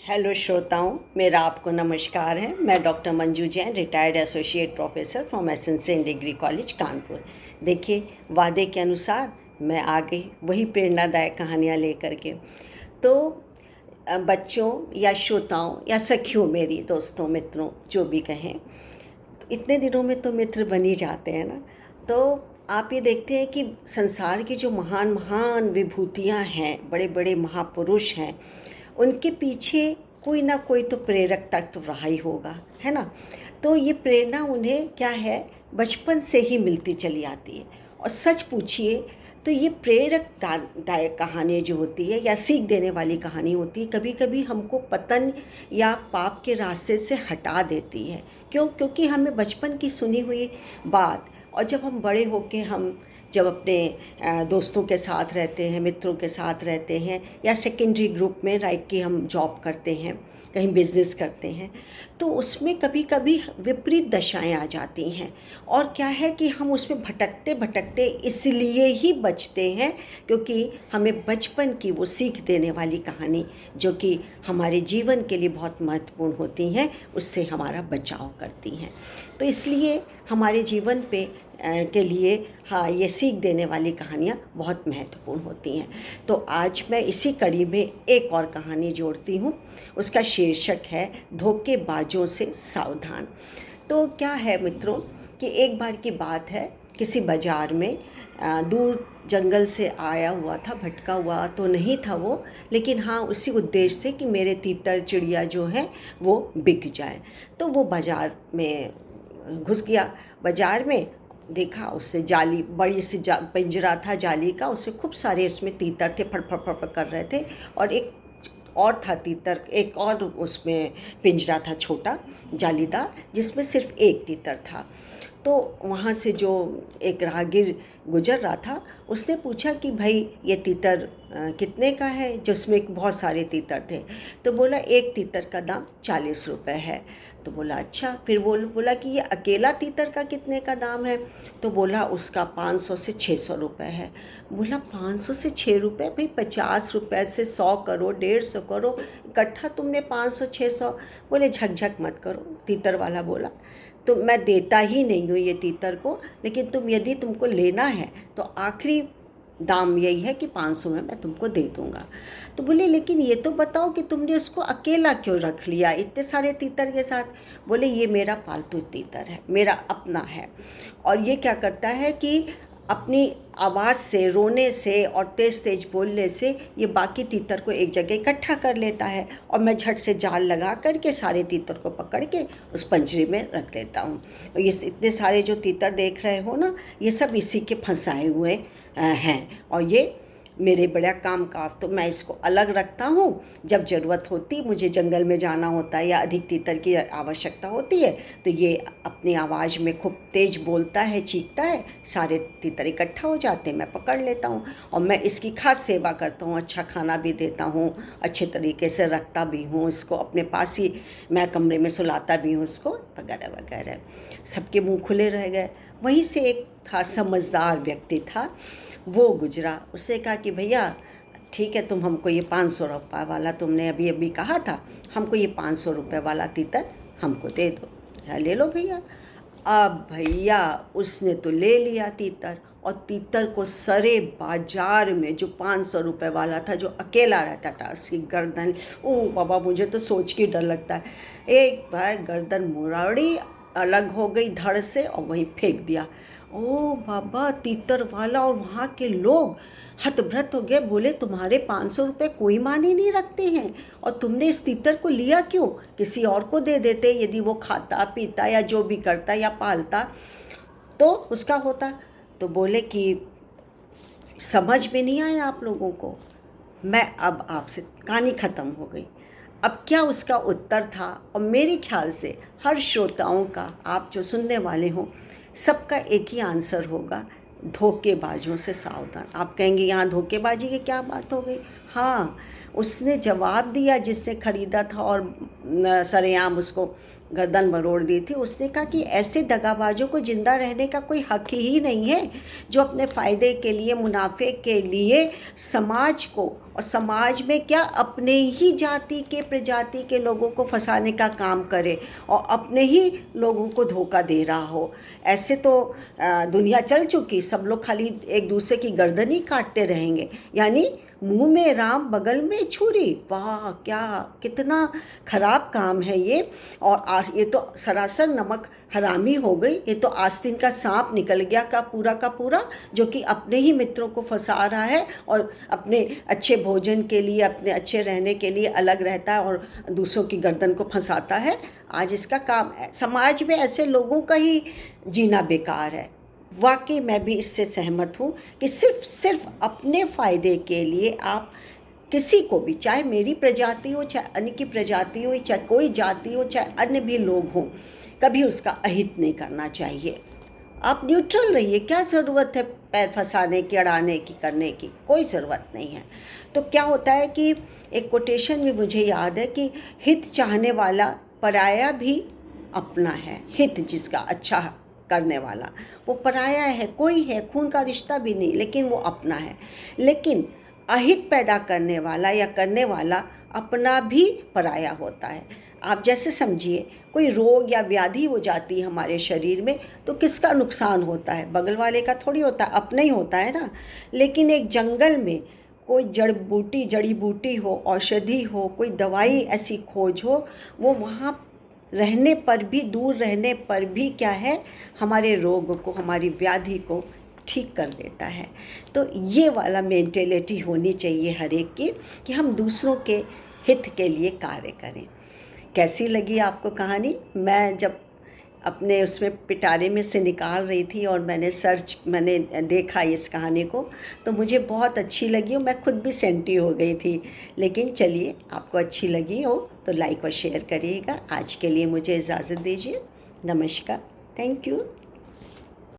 Hello श्रोताओं, मेरा आपको नमस्कार है। मैं doctor Manju Jain, retired associate professor from essential degree college Kanpur. देखिए, वादे के अनुसार मैं आ गई वही प्रेरणादायक कहानियाँ लेकर के। तो बच्चों या श्रोताओं या सखियों, मेरी दोस्तों मित्रों जो भी कहें, तो इतने दिनों में तो मित्र बन ही जाते हैं ना। तो आप ये देखते हैं कि संसार की जो महान महान विभूतियाँ हैं, बड़े बड़े महापुरुष हैं, उनके पीछे कोई ना कोई तो प्रेरक तत्व रहा ही होगा, है ना। तो ये प्रेरणा उन्हें क्या है, बचपन से ही मिलती चली आती है। और सच पूछिए तो ये प्रेरक दायक कहानी जो होती है या सीख देने वाली कहानी होती है, कभी कभी हमको पतन या पाप के रास्ते से हटा देती है। क्योंकि हमें बचपन की सुनी हुई बात, और जब हम बड़े होके हम जब अपने दोस्तों के साथ रहते हैं, मित्रों के साथ रहते हैं, या सेकेंडरी ग्रुप में रह के हम जॉब करते हैं, कहीं बिजनेस करते हैं, तो उसमें कभी कभी विपरीत दशाएं आ जाती हैं। और क्या है कि हम उसमें भटकते भटकते इसलिए ही बचते हैं क्योंकि हमें बचपन की वो सीख देने वाली कहानी, जो कि हमारे जीवन के लिए बहुत महत्वपूर्ण होती हैं, उससे हमारा बचाव करती हैं। तो इसलिए हमारे जीवन पे के लिए हाँ, ये सीख देने वाली कहानियाँ बहुत महत्वपूर्ण होती हैं। तो आज मैं इसी कड़ी में एक और कहानी जोड़ती हूँ। उसका शीर्षक है धोखेबाजों से सावधान। तो क्या है मित्रों कि एक बार की बात है, किसी बाज़ार में दूर जंगल से आया हुआ था, भटका हुआ तो नहीं था वो, लेकिन हाँ उसी उद्देश्य से कि मेरे तीतर चिड़िया जो है वो बिक जाए। तो वो बाज़ार में घुस गया। बाज़ार में देखा, उससे जाली, बड़ी सी पिंजरा था जाली का, उसमें खूब सारे उसमें तीतर थे, फड़ फड़ फड़ कर रहे थे। और एक और था तीतर, एक और उसमें पिंजरा था छोटा जालीदार, जिसमें सिर्फ एक तीतर था। तो वहाँ से जो एक राहगीर गुजर रहा था, उसने पूछा कि भाई ये तीतर कितने का है, जिसमें बहुत सारे तीतर थे। तो बोला एक तीतर का दाम 40 रुपये है। तो बोला अच्छा। फिर बोला कि ये अकेला तीतर का कितने का दाम है। तो बोला उसका 500 से 600 रुपये है। बोला 500 से 6 रुपये, भाई 50 रुपये से 100 करो, 150 करो, इकट्ठा तुमने 500 600। बोले झकझक मत करो, तीतर वाला बोला, तो मैं देता ही नहीं हूँ ये तीतर को, लेकिन यदि तुमको लेना है तो आखिरी दाम यही है कि 500 में मैं तुमको दे दूँगा। तो बोले लेकिन ये तो बताओ कि तुमने उसको अकेला क्यों रख लिया इतने सारे तीतर के साथ। बोले ये मेरा पालतू तीतर है, मेरा अपना है, और ये क्या करता है कि अपनी आवाज़ से, रोने से और तेज़ तेज़ बोलने से ये बाकी तीतर को एक जगह इकट्ठा कर लेता है, और मैं झट से जाल लगा करके सारे तीतर को पकड़ के उस पंजरे में रख लेता हूँ। और ये इतने सारे जो तीतर देख रहे हो ना, ये सब इसी के फंसाए हुए हैं, और ये मेरे बड़ा काम का, तो मैं इसको अलग रखता हूँ। जब ज़रूरत होती, मुझे जंगल में जाना होता है या अधिक तीतर की आवश्यकता होती है, तो ये अपनी आवाज़ में खूब तेज़ बोलता है, चीखता है, सारे तीतर इकट्ठा हो जाते हैं, मैं पकड़ लेता हूँ। और मैं इसकी खास सेवा करता हूँ, अच्छा खाना भी देता हूँ, अच्छे तरीके से रखता भी हूँ इसको, अपने पास ही मैं कमरे में सुलाता भी हूँ इसको, वगैरह वगैरह। सबके मुँह खुले रह गए। वहीं से एक था, समझदार व्यक्ति था, वो गुजरा। उसने कहा कि भैया ठीक है, तुम हमको ये 500 रुपये वाला, तुमने अभी अभी कहा था, हमको ये 500 रुपये वाला तीतर हमको दे दो। हाँ ले लो भैया। अब भैया उसने तो ले लिया तीतर, और तीतर को सरे बाजार में, जो 500 रुपये वाला था, जो अकेला रहता था, उसकी गर्दन, ओ बाबा मुझे तो सोच के डर लगता है, एक बार गर्दन मुराड़ी अलग हो गई धड़ से और वहीं फेंक दिया। ओ बाबा, तीतर वाला और वहाँ के लोग हतभ्रत हो गए, बोले तुम्हारे 500 रुपये कोई मानी नहीं रखते हैं, और तुमने इस तीतर को लिया क्यों, किसी और को दे देते, यदि वो खाता पीता या जो भी करता या पालता तो उसका होता। तो बोले कि समझ में नहीं आया आप लोगों को, मैं अब आपसे, कहानी ख़त्म हो गई। अब क्या उसका उत्तर था, और मेरे ख्याल से हर श्रोताओं का, आप जो सुनने वाले हों, सबका एक ही आंसर होगा, धोखेबाजों से सावधान। आप कहेंगे यहाँ धोखेबाजी की क्या बात हो गई। हाँ, उसने जवाब दिया जिसने ख़रीदा था और सरेआम उसको गर्दन मरोड़ दी थी। उसने कहा कि ऐसे दगाबाजों को ज़िंदा रहने का कोई हक ही नहीं है, जो अपने फ़ायदे के लिए, मुनाफे के लिए समाज को, और समाज में क्या, अपने ही जाति के, प्रजाति के लोगों को फंसाने का काम करे और अपने ही लोगों को धोखा दे रहा हो। ऐसे तो दुनिया चल चुकी, सब लोग खाली एक दूसरे की गर्दन ही काटते रहेंगे। यानी मुंह में राम बगल में छुरी, वाह क्या, कितना खराब काम है ये। और ये तो सरासर नमक हरामी हो गई। ये तो आस्तीन का सांप निकल गया का पूरा, जो कि अपने ही मित्रों को फंसा रहा है और अपने अच्छे भोजन के लिए, अपने अच्छे रहने के लिए अलग रहता है और दूसरों की गर्दन को फंसाता है। आज इसका काम है। समाज में ऐसे लोगों का ही जीना बेकार है। वाकई मैं भी इससे सहमत हूँ कि सिर्फ अपने फ़ायदे के लिए आप किसी को भी, चाहे मेरी प्रजाति हो, चाहे अन्य की प्रजाति हो, चाहे कोई जाति हो, चाहे अन्य भी लोग हों, कभी उसका अहित नहीं करना चाहिए। आप न्यूट्रल रहिए। क्या ज़रूरत है पैर फंसाने की, अड़ाने की, करने की? कोई ज़रूरत नहीं है। तो क्या होता है कि एक कोटेशन भी मुझे याद है कि हित चाहने वाला पराया भी अपना है। हित जिसका अच्छा करने वाला वो पराया है, कोई है, खून का रिश्ता भी नहीं, लेकिन वो अपना है। लेकिन अहित पैदा करने वाला या करने वाला अपना भी पराया होता है। आप जैसे समझिए, कोई रोग या व्याधि हो जाती है हमारे शरीर में, तो किसका नुकसान होता है? बगल वाले का थोड़ी होता है, अपना ही होता है ना। लेकिन एक जंगल में कोई जड़ी बूटी हो, औषधि हो, कोई दवाई ऐसी खोज हो, वो वहाँ रहने पर भी, दूर रहने पर भी क्या है, हमारे रोग को, हमारी व्याधि को ठीक कर देता है। तो ये वाला मेंटेलिटी होनी चाहिए हर एक की कि हम दूसरों के हित के लिए कार्य करें। कैसी लगी आपको कहानी? मैं जब अपने उसमें पिटारे में से निकाल रही थी और मैंने देखा इस कहानी को, तो मुझे बहुत अच्छी लगी और मैं खुद भी सेंटी हो गई थी। लेकिन चलिए, आपको अच्छी लगी हो तो लाइक और शेयर करिएगा। आज के लिए मुझे इजाज़त दीजिए। नमस्कार। Thank you.